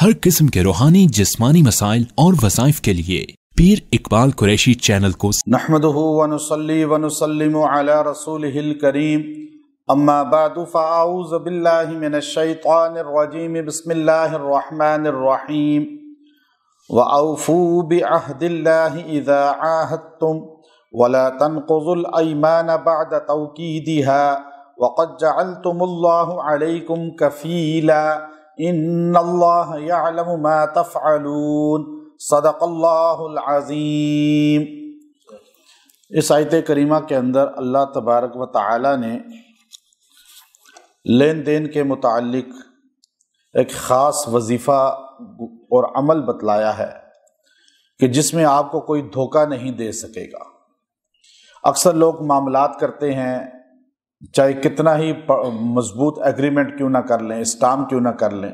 ہر قسم کے روحانی جسمانی مسائل اور وظائف کے لیے پیر اقبال قریشی چینل کو نحمده ونصلي ونسلم على رسوله الكريم اما بعد فاعوذ بالله من الشيطان الرجيم بسم الله الرحمن الرحيم واوفوا بعهد الله اذا عاهدتم ولا تنقضوا الايمان بعد توكيدها وقد جعلتم الله عليكم كفيلا ان اللہ یعلم ما تفعلون صدق اللہ العظیم۔ اس آیت کریمہ کے اندر اللہ تبارک و تعالی نے لین دین کے متعلق ایک خاص وظیفہ اور عمل بتلایا ہے کہ جس میں آپ کو کوئی دھوکہ نہیں دے سکے گا۔ اکثر لوگ معاملات کرتے ہیں، چاہے کتنا ہی مضبوط ایگریمنٹ کیوں نہ کر لیں، اسٹامپ کیوں نہ کر لیں،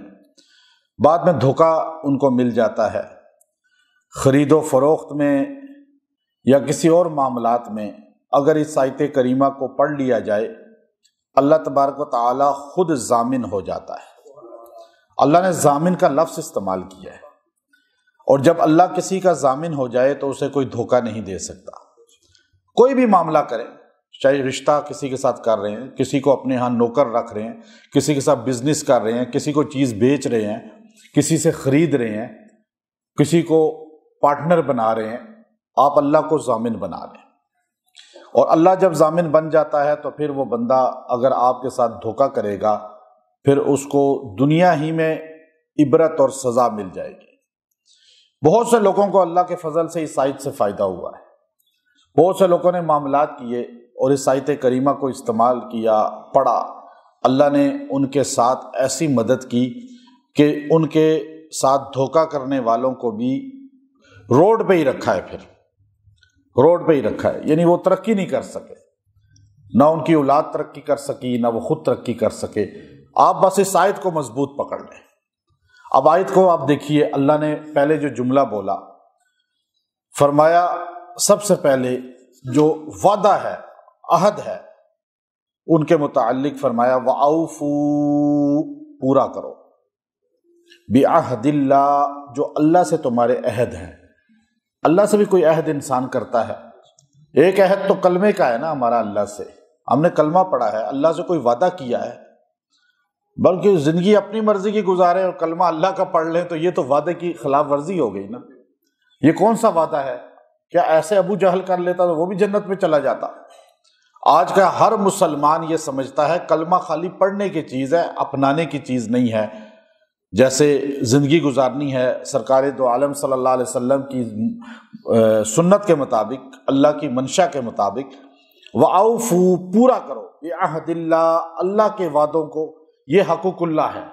بعد میں دھوکہ ان کو مل جاتا ہے۔ خرید و فروخت میں یا کسی اور معاملات میں اگر اس آیت کریمہ کو پڑھ لیا جائے، اللہ تبارک و تعالی خود ضامن ہو جاتا ہے۔ اللہ نے ضامن کا لفظ استعمال کیا ہے، اور جب اللہ کسی کا ضامن ہو جائے تو اسے کوئی دھوکہ نہیں دے سکتا۔ کوئی بھی معاملہ کریں، چاہے رشتہ کسی کے ساتھ کر رہے ہیں، کسی کو اپنے ہاں نوکر رکھ رہے ہیں، کسی کے ساتھ بزنس کر رہے ہیں، کسی کو چیز بیچ رہے ہیں، کسی سے خرید رہے ہیں، کسی کو پارٹنر بنا رہے ہیں، آپ اللہ کو ضامن بنا لیں۔ اور اللہ جب ضامن بن جاتا ہے تو پھر وہ بندہ اگر آپ کے ساتھ دھوکہ کرے گا، پھر اس کو دنیا ہی میں عبرت اور سزا مل جائے گی۔ بہت سے لوگوں کو اللہ کے فضل سے اس آیت سے فائدہ ہوا ہے۔ بہت سے لوگوں نے معاملات کیے اور اس آیت کریمہ کو استعمال کیا، پڑھا، اللہ نے ان کے ساتھ ایسی مدد کی کہ ان کے ساتھ دھوکہ کرنے والوں کو بھی روڈ پہ ہی رکھا ہے، پھر روڈ پہ ہی رکھا ہے، یعنی وہ ترقی نہیں کر سکے، نہ ان کی اولاد ترقی کر سکی، نہ وہ خود ترقی کر سکے۔ آپ بس اس آیت کو مضبوط پکڑ لیں۔ اب آیت کو آپ دیکھیے، اللہ نے پہلے جو جملہ بولا، فرمایا سب سے پہلے جو وعدہ ہے، عہد ہے، ان کے متعلق فرمایا وَأَوْفُوا، پورا کرو، بِعَهْدِ اللَّهِ، جو اللہ سے تمہارے عہد ہیں۔ اللہ سے بھی کوئی عہد انسان کرتا ہے، ایک عہد تو کلمے کا ہے نا ہمارا اللہ سے، ہم نے کلمہ پڑھا ہے، اللہ سے کوئی وعدہ کیا ہے، بلکہ زندگی اپنی مرضی کی گزارے اور کلمہ اللہ کا پڑھ لیں تو یہ تو وعدے کی خلاف ورزی ہو گئی نا۔ یہ کون سا وعدہ ہے؟ کیا ایسے ابو جہل کر لیتا تو وہ بھی جنت میں چلا جاتا؟ آج کا ہر مسلمان یہ سمجھتا ہے کلمہ خالی پڑھنے کی چیز ہے، اپنانے کی چیز نہیں ہے۔ جیسے زندگی گزارنی ہے سرکار دو عالم صلی اللہ علیہ وسلم کی سنت کے مطابق، اللہ کی منشا کے مطابق، وَأَوْفُوا، پورا کرو، بِعَهْدِ اللَّهِ، اللہ کے وعدوں کو۔ یہ حقوق اللہ ہے،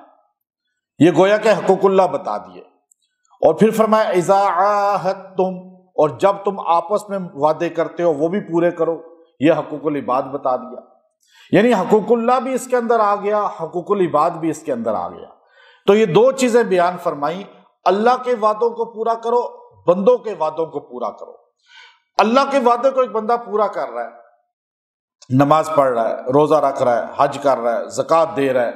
یہ گویا کہ حقوق اللہ بتا دیے۔ اور پھر فرمایا اِذَا عَاهَدتُّمْ، اور جب تم آپس میں وعدے کرتے ہو وہ بھی پورے کرو۔ یہ حقوق العباد بتا دیا، یعنی حقوق اللہ بھی اس کے اندر آ گیا، حقوق العباد بھی اس کے اندر آ گیا۔ تو یہ دو چیزیں بیان فرمائی، اللہ کے وعدوں کو پورا کرو، بندوں کے وعدوں کو پورا کرو۔ اللہ کے وعدے کو ایک بندہ پورا کر رہا ہے، نماز پڑھ رہا ہے، روزہ رکھ رہا ہے، حج کر رہا ہے، زکوٰۃ دے رہا ہے،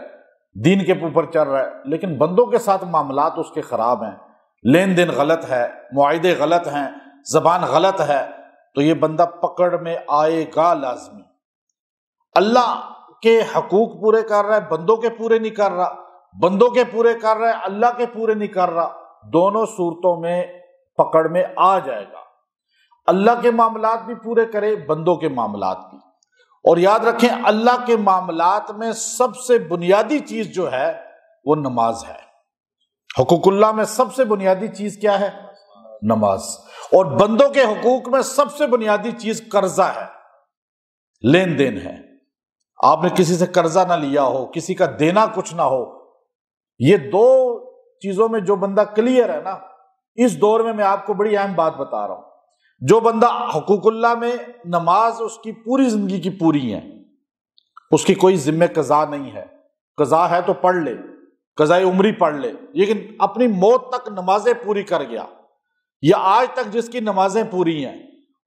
دین کے اوپر چل رہا ہے، لیکن بندوں کے ساتھ معاملات اس کے خراب ہیں، لین دین غلط ہے، معاہدے غلط ہیں، زبان غلط ہے، تو یہ بندہ پکڑ میں آئے گا لازمی۔ اللہ کے حقوق پورے کر رہا ہے، بندوں کے پورے نہیں کر رہا، بندوں کے پورے کر رہا ہے، اللہ کے پورے نہیں کر رہا، دونوں صورتوں میں پکڑ میں آ جائے گا۔ اللہ کے معاملات بھی پورے کرے، بندوں کے معاملات بھی۔ اور یاد رکھیں اللہ کے معاملات میں سب سے بنیادی چیز جو ہے وہ نماز ہے۔ حقوق اللہ میں سب سے بنیادی چیز کیا ہے؟ نماز۔ اور بندوں کے حقوق میں سب سے بنیادی چیز قرضہ ہے، لین دین ہے۔ آپ نے کسی سے قرضہ نہ لیا ہو، کسی کا دینا کچھ نہ ہو، یہ دو چیزوں میں جو بندہ کلیئر ہے نا، اس دور میں آپ کو بڑی اہم بات بتا رہا ہوں، جو بندہ حقوق اللہ میں نماز اس کی پوری زندگی کی پوری ہے، اس کی کوئی ذمہ قضا نہیں ہے، قضا ہے تو پڑھ لے، قضائے عمری پڑھ لے، لیکن اپنی موت تک نمازیں پوری کر گیا، یا آج تک جس کی نمازیں پوری ہیں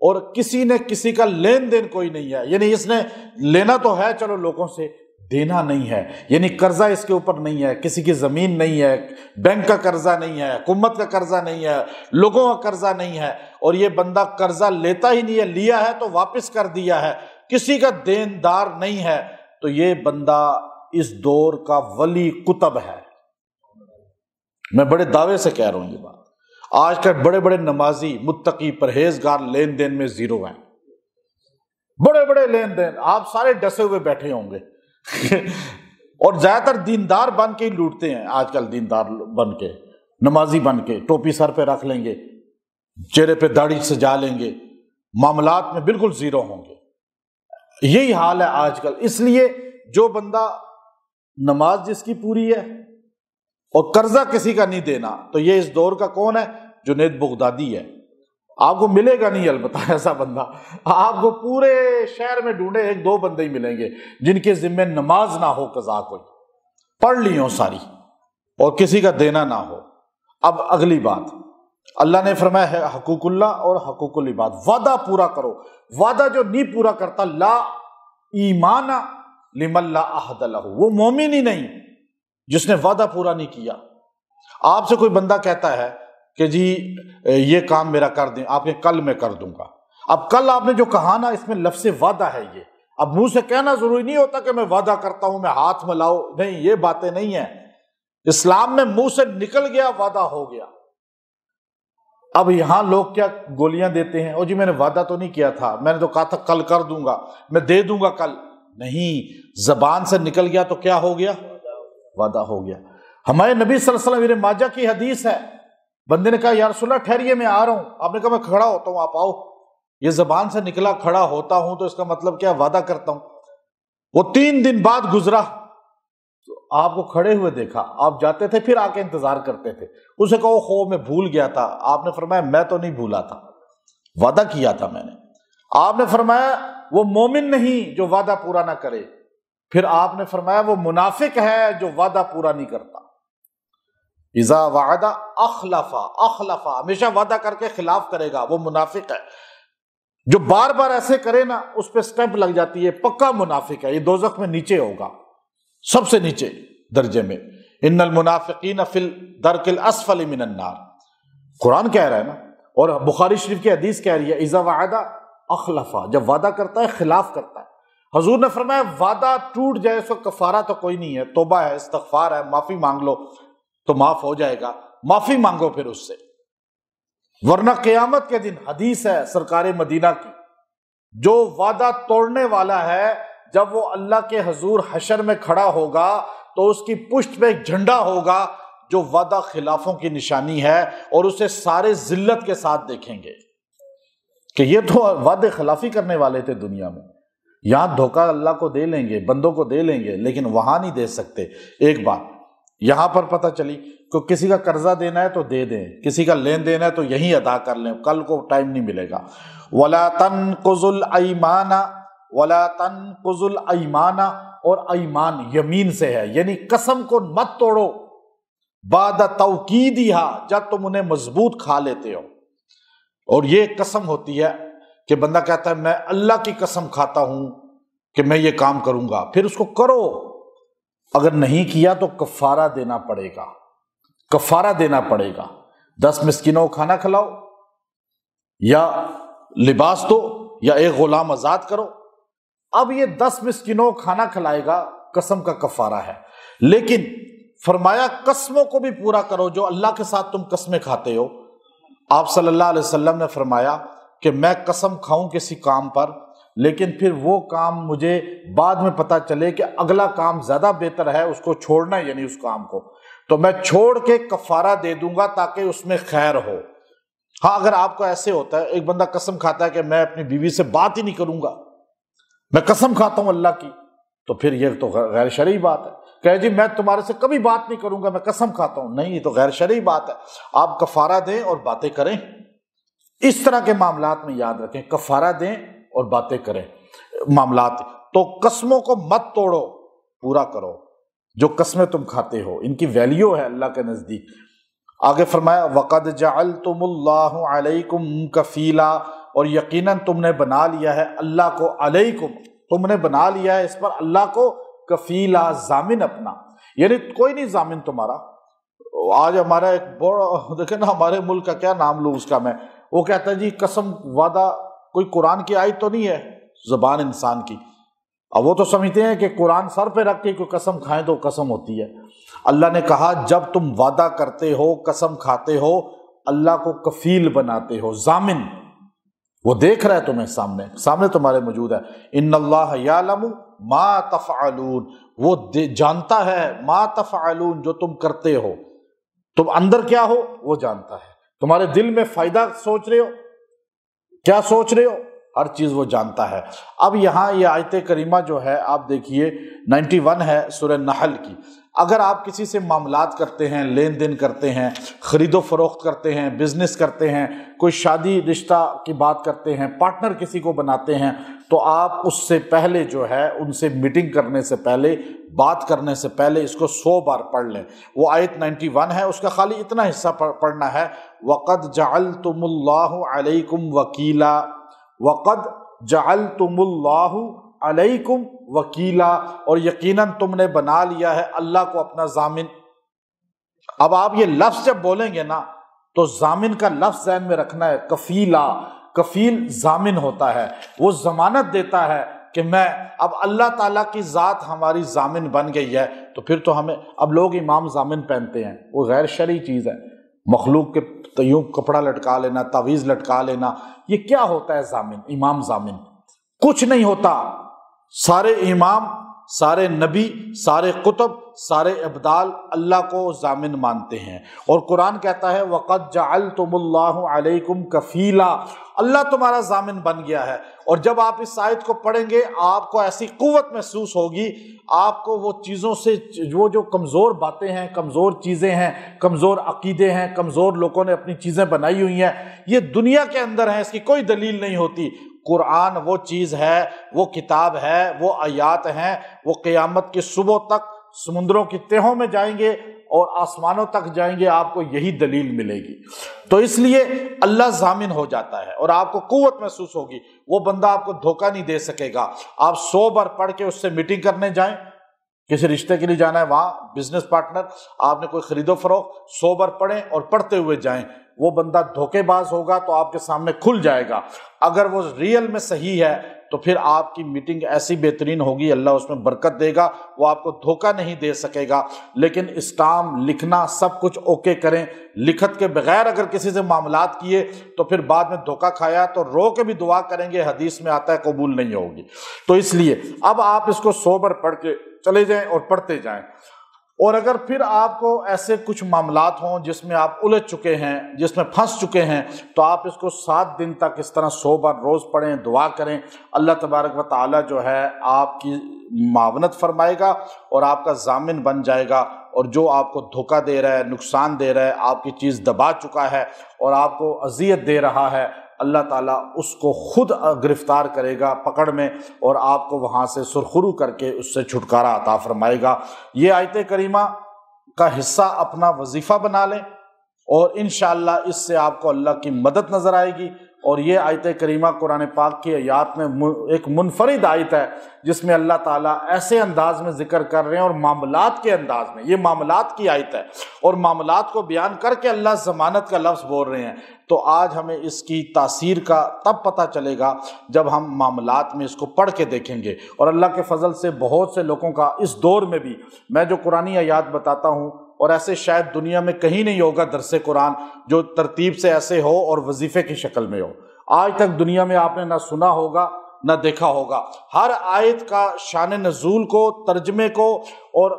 اور کسی نے کسی کا لین دین کوئی نہیں ہے، یعنی اس نے لینا تو ہے چلو لوگوں سے، دینا نہیں ہے، یعنی قرضہ اس کے اوپر نہیں ہے، کسی کی زمین نہیں ہے، بینک کا قرضہ نہیں ہے، حکومت کا قرضہ نہیں ہے، لوگوں کا قرضہ نہیں ہے، اور یہ بندہ قرضہ لیتا ہی نہیں ہے، لیا ہے تو واپس کر دیا ہے، کسی کا دیندار نہیں ہے، تو یہ بندہ اس دور کا ولی قطب ہے۔ میں بڑے دعوے سے کہہ رہا ہوں یہ بات۔ آج کل بڑے بڑے نمازی، متقی، پرہیزگار لین دین میں زیرو ہیں، بڑے بڑے لین دین، آپ سارے ڈسے ہوئے بیٹھے ہوں گے اور زیادہ تر دیندار بن کے ہی لوٹتے ہیں آج کل، دیندار بن کے، نمازی بن کے، ٹوپی سر پہ رکھ لیں گے، چہرے پہ داڑھی سجا لیں گے، معاملات میں بالکل زیرو ہوں گے۔ یہی حال ہے آج کل۔ اس لیے جو بندہ نماز جس کی پوری ہے اور قرضہ کسی کا نہیں دینا، تو یہ اس دور کا کون ہے؟ جنید بغدادی ہے۔ آپ کو ملے گا نہیں البتہ ایسا بندہ، آپ کو پورے شہر میں ڈھونڈے ایک دو بندے ہی ملیں گے جن کے ذمہ نماز نہ ہو، قضا کوئی پڑھ لی ہو ساری اور کسی کا دینا نہ ہو۔ اب اگلی بات، اللہ نے فرمایا ہے حقوق اللہ اور حقوق العباد، وعدہ پورا کرو۔ وعدہ جو نہیں پورا کرتا، لا ایمان لمن لا عہد لہ، وہ مومن ہی نہیں جس نے وعدہ پورا نہیں کیا۔ آپ سے کوئی بندہ کہتا ہے کہ جی یہ کام میرا کر دیں، آپ نے کل میں کر دوں گا۔ اب کل آپ نے جو کہا نا، اس میں لفظ وعدہ ہے یہ۔ اب منہ سے کہنا ضروری نہیں ہوتا کہ میں وعدہ کرتا ہوں، میں ہاتھ ملاؤ، نہیں، یہ باتیں نہیں ہیں۔ اسلام میں منہ سے نکل گیا وعدہ ہو گیا۔ اب یہاں لوگ کیا گولیاں دیتے ہیں، او جی میں نے وعدہ تو نہیں کیا تھا، میں نے تو کہا تھا کل کر دوں گا، میں دے دوں گا کل۔ نہیں، زبان سے نکل گیا تو کیا ہو گیا؟ وعدہ ہو گیا۔ ہمارے نبی صلی اللہ علیہ وسلم، ابن ماجہ کی حدیث ہے، بندے نے کہا یا رسول اللہ ٹھہریے میں آ رہا ہوں، آپ نے کہا میں کھڑا ہوتا ہوں، آپ آؤ۔ یہ زبان سے نکلا کھڑا ہوتا ہوں تو اس کا مطلب کیا؟ وعدہ کرتا ہوں۔ وہ 3 دن بعد گزرا، آپ کو کھڑے ہوئے دیکھا، آپ جاتے تھے پھر آ کے انتظار کرتے تھے، اسے کہو خو میں بھول گیا تھا، آپ نے فرمایا میں تو نہیں بھولا تھا، وعدہ کیا تھا میں نے۔ آپ نے فرمایا وہ مومن نہیں جو وعدہ پورا نہ کرے، پھر آپ نے فرمایا وہ منافق ہے جو وعدہ پورا نہیں کرتا۔ اذا وعد اخلف، ہمیشہ وعدہ کر کے خلاف کرے گا، وہ منافق ہے۔ جو بار بار ایسے کرے نا، اس پہ سٹیمپ لگ جاتی ہے، پکا منافق ہے، یہ دوزخ میں نیچے ہوگا، سب سے نیچے درجے میں۔ ان المنافقین فی الدرک الاسفل من النار، قرآن کہہ رہا ہے نا، اور بخاری شریف کی حدیث کہہ رہی ہے اذا وعد اخلف، جب وعدہ کرتا ہے خلاف کرتا ہے۔ حضور نے فرمایا وعدہ ٹوٹ جائے اس کو کفارہ تو کوئی نہیں ہے، توبہ ہے، استغفار ہے، معافی مانگ لو تو معاف ہو جائے گا، معافی مانگو پھر اس سے، ورنہ قیامت کے دن حدیث ہے سرکار مدینہ کی، جو وعدہ توڑنے والا ہے جب وہ اللہ کے حضور حشر میں کھڑا ہوگا تو اس کی پشت پہ ایک جھنڈا ہوگا جو وعدہ خلافوں کی نشانی ہے، اور اسے سارے ذلت کے ساتھ دیکھیں گے کہ یہ تو وعدے خلافی کرنے والے تھے دنیا میں۔ یہاں دھوکہ اللہ کو دے لیں گے، بندوں کو دے لیں گے، لیکن وہاں نہیں دے سکتے۔ ایک بات یہاں پر پتہ چلی کہ کسی کا قرضہ دینا ہے تو دے دیں، کسی کا لین دین ہے تو یہیں ادا کر لیں، کل کو ٹائم نہیں ملے گا۔ وَلَا تَنْقُضُوا الْأَيْمَانَ وَلَا تَنْقُضُوا الْأَيْمَانَ، اور ایمان یمین سے ہے، یعنی قسم کو مت توڑو، بعد توکیدہا، جب تم انہیں مضبوط کھا لیتے ہو۔ اور یہ قسم ہوتی ہے کہ بندہ کہتا ہے میں اللہ کی قسم کھاتا ہوں کہ میں یہ کام کروں گا، پھر اس کو کرو، اگر نہیں کیا تو کفارہ دینا پڑے گا، کفارہ دینا پڑے گا۔ 10 مسکینوں کو کھانا کھلاؤ، یا لباس دو، یا ایک غلام آزاد کرو۔ اب یہ 10 مسکینوں کو کھانا کھلائے گا، قسم کا کفارہ ہے، لیکن فرمایا قسموں کو بھی پورا کرو جو اللہ کے ساتھ تم قسمیں کھاتے ہو۔ آپ صلی اللہ علیہ وسلم نے فرمایا کہ میں قسم کھاؤں کسی کام پر، لیکن پھر وہ کام مجھے بعد میں پتہ چلے کہ اگلا کام زیادہ بہتر ہے، اس کو چھوڑنا، یعنی اس کام کو تو میں چھوڑ کے کفارہ دے دوں گا تاکہ اس میں خیر ہو۔ ہاں اگر آپ کو ایسے ہوتا ہے، ایک بندہ قسم کھاتا ہے کہ میں اپنی بیوی سے بات ہی نہیں کروں گا، میں قسم کھاتا ہوں اللہ کی، تو پھر یہ تو غیر شرعی بات ہے۔ کہ جی میں تمہارے سے کبھی بات نہیں کروں گا، میں قسم کھاتا ہوں، نہیں، یہ تو غیر شرعی بات ہے۔ آپ کفارہ دیں اور باتیں کریں، اس طرح کے معاملات میں یاد رکھیں، کفارہ دیں اور باتیں کریں معاملات۔ تو قسموں کو مت توڑو، پورا کرو جو قسمیں تم کھاتے ہو، ان کی ویلیو ہے اللہ کے نزدیک۔ آگے فرمایا وَقَدْ جَعَلْتُمُ اللَّهُ عَلَيْكُمْ كَفِيلًا، اور یقیناً تم نے بنا لیا ہے اللہ کو، علیکم، تم نے بنا لیا ہے اس پر اللہ کو کفیلا، ضامن اپنا، یعنی کوئی نہیں ضامن تمہارا۔ آج ہمارا ایک بڑا دیکھیں نا، ہمارے ملک کا کیا نام لوں اس کا میں، وہ کہتا ہے جی قسم وعدہ کوئی قرآن کی آیت تو نہیں ہے، زبان انسان کی۔ اب وہ تو سمجھتے ہیں کہ قرآن سر پہ رکھ کے کوئی قسم کھائیں تو قسم ہوتی ہے۔ اللہ نے کہا جب تم وعدہ کرتے ہو، قسم کھاتے ہو، اللہ کو کفیل بناتے ہو، ضامن، وہ دیکھ رہا ہے تمہیں، سامنے تمہارے موجود ہے۔ ان اللہ یعلم ما تفعلون، وہ جانتا ہے ما تفعلون، جو تم کرتے ہو، تم اندر کیا ہو وہ جانتا ہے، تمہارے دل میں فائدہ سوچ رہے ہو، کیا سوچ رہے ہو، ہر چیز وہ جانتا ہے۔ اب یہاں یہ آیت کریمہ جو ہے آپ دیکھیے 91 ہے سورہ نحل کی۔ اگر آپ کسی سے معاملات کرتے ہیں، لین دین کرتے ہیں، خرید و فروخت کرتے ہیں، بزنس کرتے ہیں، کوئی شادی رشتہ کی بات کرتے ہیں، پارٹنر کسی کو بناتے ہیں، تو آپ اس سے پہلے جو ہے ان سے میٹنگ کرنے سے پہلے، بات کرنے سے پہلے اس کو 100 بار پڑھ لیں۔ وہ آیت 91 ہے، اس کا خالی اتنا حصہ پڑھنا ہے، وَقَدْ جَعَلْتُمُ اللَّهُ عَلَيْكُمْ وَكِيلًا، وَقَدْ جَعَلْتُمُ اللَّهُ علیکم وکیلا، اور یقیناً تم نے بنا لیا ہے اللہ کو اپنا ضامن۔ اب آپ یہ لفظ جب بولیں گے نا تو ضامن کا لفظ ذہن میں رکھنا ہے، کفیلا، کفیل ضامن ہوتا ہے، وہ ضمانت دیتا ہے کہ میں، اب اللہ تعالیٰ کی ذات ہماری ضامن بن گئی ہے، تو پھر تو ہمیں، اب لوگ امام ضامن پہنتے ہیں، وہ غیر شرعی چیز ہے، مخلوق کے یوں کپڑا لٹکا لینا، تعویذ لٹکا لینا، یہ کیا ہوتا ہے ضامن، امام ضامن؟ کچھ نہیں ہوتا۔ سارے امام، سارے نبی، سارے کتب، سارے ابدال اللہ کو ضامن مانتے ہیں، اور قرآن کہتا ہے وَقَدْ جَعَلْتُمُ اللَّهُ عَلَيْكُمْ کفیلا، اللہ تمہارا ضامن بن گیا ہے۔ اور جب آپ اس آیت کو پڑھیں گے آپ کو ایسی قوت محسوس ہوگی، آپ کو وہ چیزوں سے، وہ جو کمزور باتیں ہیں، کمزور چیزیں ہیں، کمزور عقیدے ہیں، کمزور لوگوں نے اپنی چیزیں بنائی ہوئی ہیں، یہ دنیا کے اندر ہیں، اس کی کوئی دلیل نہیں ہوتی۔ قرآن وہ چیز ہے، وہ کتاب ہے، وہ آیات ہیں، وہ قیامت کی صبح تک سمندروں کی تہوں میں جائیں گے اور آسمانوں تک جائیں گے، آپ کو یہی دلیل ملے گی۔ تو اس لیے اللہ ضامن ہو جاتا ہے اور آپ کو قوت محسوس ہوگی، وہ بندہ آپ کو دھوکہ نہیں دے سکے گا۔ آپ 100 بار پڑھ کے اس سے میٹنگ کرنے جائیں، کسی رشتے کے لیے جانا ہے، وہاں بزنس پارٹنر، آپ نے کوئی خرید و فروخت، 100 بار پڑھیں اور پڑھتے ہوئے جائیں، وہ بندہ دھوکے باز ہوگا تو آپ کے سامنے کھل جائے گا۔ اگر وہ ریئل میں صحیح ہے تو پھر آپ کی میٹنگ ایسی بہترین ہوگی، اللہ اس میں برکت دے گا، وہ آپ کو دھوکہ نہیں دے سکے گا۔ لیکن اسٹامپ لکھنا سب کچھ اوکے کریں، لکھت کے بغیر اگر کسی سے معاملات کیے تو پھر بعد میں دھوکہ کھایا تو رو کے بھی دعا کریں گے، حدیث میں آتا ہے قبول نہیں ہوگی۔ تو اس لیے اب آپ اس کو 100 بار پڑھ کے چلے جائیں اور پڑھتے جائیں۔ اور اگر پھر آپ کو ایسے کچھ معاملات ہوں جس میں آپ الجھ چکے ہیں، جس میں پھنس چکے ہیں، تو آپ اس کو 7 دن تک اس طرح 100 بار روز پڑھیں، دعا کریں، اللہ تبارک و تعالیٰ جو ہے آپ کی معاونت فرمائے گا اور آپ کا ضامن بن جائے گا۔ اور جو آپ کو دھوکہ دے رہا ہے، نقصان دے رہا ہے، آپ کی چیز دبا چکا ہے اور آپ کو اذیت دے رہا ہے، اللہ تعالیٰ اس کو خود گرفتار کرے گا پکڑ میں، اور آپ کو وہاں سے سرخرو کر کے اس سے چھٹکارا عطا فرمائے گا۔ یہ آیت کریمہ کا حصہ اپنا وظیفہ بنا لیں، اور انشاءاللہ اس سے آپ کو اللہ کی مدد نظر آئے گی۔ اور یہ آیت کریمہ قرآن پاک کی آیات میں ایک منفرد آیت ہے جس میں اللہ تعالیٰ ایسے انداز میں ذکر کر رہے ہیں، اور معاملات کے انداز میں، یہ معاملات کی آیت ہے اور معاملات کو بیان کر کے اللہ ضمانت کا لفظ بول رہے ہیں۔ تو آج ہمیں اس کی تاثیر کا تب پتہ چلے گا جب ہم معاملات میں اس کو پڑھ کے دیکھیں گے۔ اور اللہ کے فضل سے بہت سے لوگوں کا اس دور میں بھی، میں جو قرآنی آیات بتاتا ہوں، اور ایسے شاید دنیا میں کہیں نہیں ہوگا درس قرآن جو ترتیب سے ایسے ہو اور وظیفے کی شکل میں ہو، آج تک دنیا میں آپ نے نہ سنا ہوگا نہ دیکھا ہوگا۔ ہر آیت کا شان نزول کو، ترجمے کو اور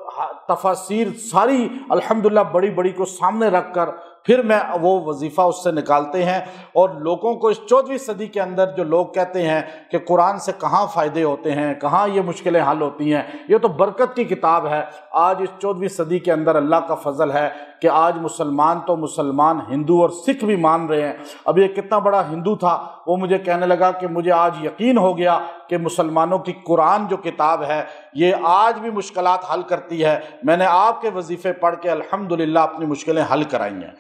تفاسیر ساری الحمدللہ بڑی بڑی کو سامنے رکھ کر پھر میں وہ وظیفہ اس سے نکالتے ہیں، اور لوگوں کو اس 14ویں صدی کے اندر جو لوگ کہتے ہیں کہ قرآن سے کہاں فائدے ہوتے ہیں، کہاں یہ مشکلیں حل ہوتی ہیں، یہ تو برکت کی کتاب ہے۔ آج اس 14ویں صدی کے اندر اللہ کا فضل ہے کہ آج مسلمان تو مسلمان، ہندو اور سکھ بھی مان رہے ہیں۔ اب یہ کتنا بڑا ہندو تھا، وہ مجھے کہنے لگا کہ مجھے آج یقین ہو گیا کہ مسلمانوں کی قرآن جو کتاب ہے یہ آج بھی مشکلات حل کرتی ہے، میں نے آپ کے وظیفے پڑھ کے الحمدللہ اپنی مشکلیں حل کرائی ہیں۔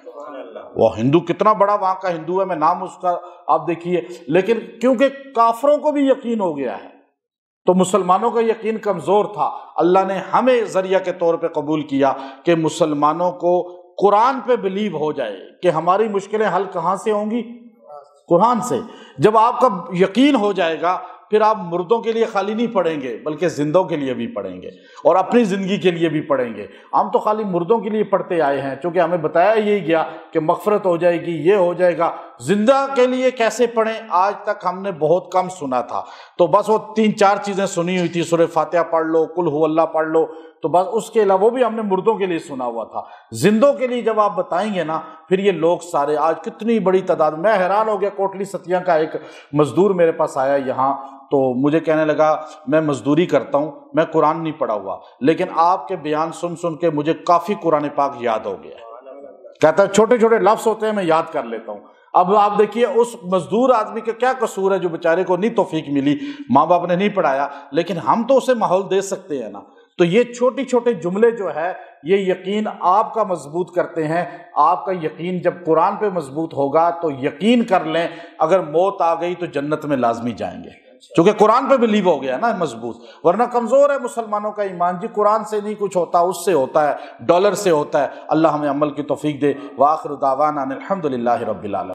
وہ ہندو کتنا بڑا وہاں کا ہندو ہے، میں نام اس کا آپ دیکھیے، لیکن کیونکہ کافروں کو بھی یقین ہو گیا ہے تو مسلمانوں کا یقین کمزور تھا، اللہ نے ہمیں ذریعہ کے طور پہ قبول کیا کہ مسلمانوں کو قرآن پہ بلیو ہو جائے کہ ہماری مشکلیں حل کہاں سے ہوں گی؟ قرآن سے۔ جب آپ کا یقین ہو جائے گا پھر آپ مردوں کے لیے خالی نہیں پڑھیں گے بلکہ زندوں کے لیے بھی پڑھیں گے اور اپنی زندگی کے لیے بھی پڑھیں گے۔ ہم تو خالی مردوں کے لیے پڑھتے آئے ہیں چونکہ ہمیں بتایا یہی گیا کہ مغفرت ہو جائے گی، یہ ہو جائے گا۔ زندہ کے لیے کیسے پڑھیں آج تک ہم نے بہت کم سنا تھا، تو بس وہ 3-4 چیزیں سنی ہوئی تھی، سورہ فاتحہ پڑھ لو، قل ہو اللہ پڑھ لو، تو بس اس کے علاوہ وہ بھی ہم نے مردوں کے لیے سنا ہوا تھا۔ زندوں کے لیے جب آپ بتائیں گے نا پھر یہ لوگ سارے آج کتنی بڑی تعداد، میں حیران ہو گیا۔ کوٹلی ستیاں کا ایک مزدور میرے پاس آیا یہاں، تو مجھے کہنے لگا میں مزدوری کرتا ہوں، میں قرآن نہیں پڑھا ہوا، لیکن آپ کے بیان سن سن کے مجھے کافی قرآن پاک یاد ہو گیا ہے۔ کہتا ہے چھوٹے چھوٹے لفظ ہوتے ہیں میں یاد کر لیتا ہوں۔ اب آپ دیکھیے اس مزدور آدمی کا کیا قصور ہے جو بیچارے کو نہیں توفیق ملی، ماں باپ نے نہیں پڑھایا، لیکن ہم تو اسے ماحول دے سکتے ہیں نا۔ تو یہ چھوٹی چھوٹے جملے جو ہے یہ یقین آپ کا مضبوط کرتے ہیں۔ آپ کا یقین جب قرآن پہ مضبوط ہوگا تو یقین کر لیں اگر موت آ گئی تو جنت میں لازمی جائیں گے، چونکہ قرآن پہ بلیو ہو گیا نا مضبوط۔ ورنہ کمزور ہے مسلمانوں کا ایمان جی، قرآن سے نہیں کچھ ہوتا، اس سے ہوتا ہے، ڈالر سے ہوتا ہے۔ اللہ ہمیں عمل کی توفیق دے۔ وآخر دعوانا ان الحمد للہ رب العالمین۔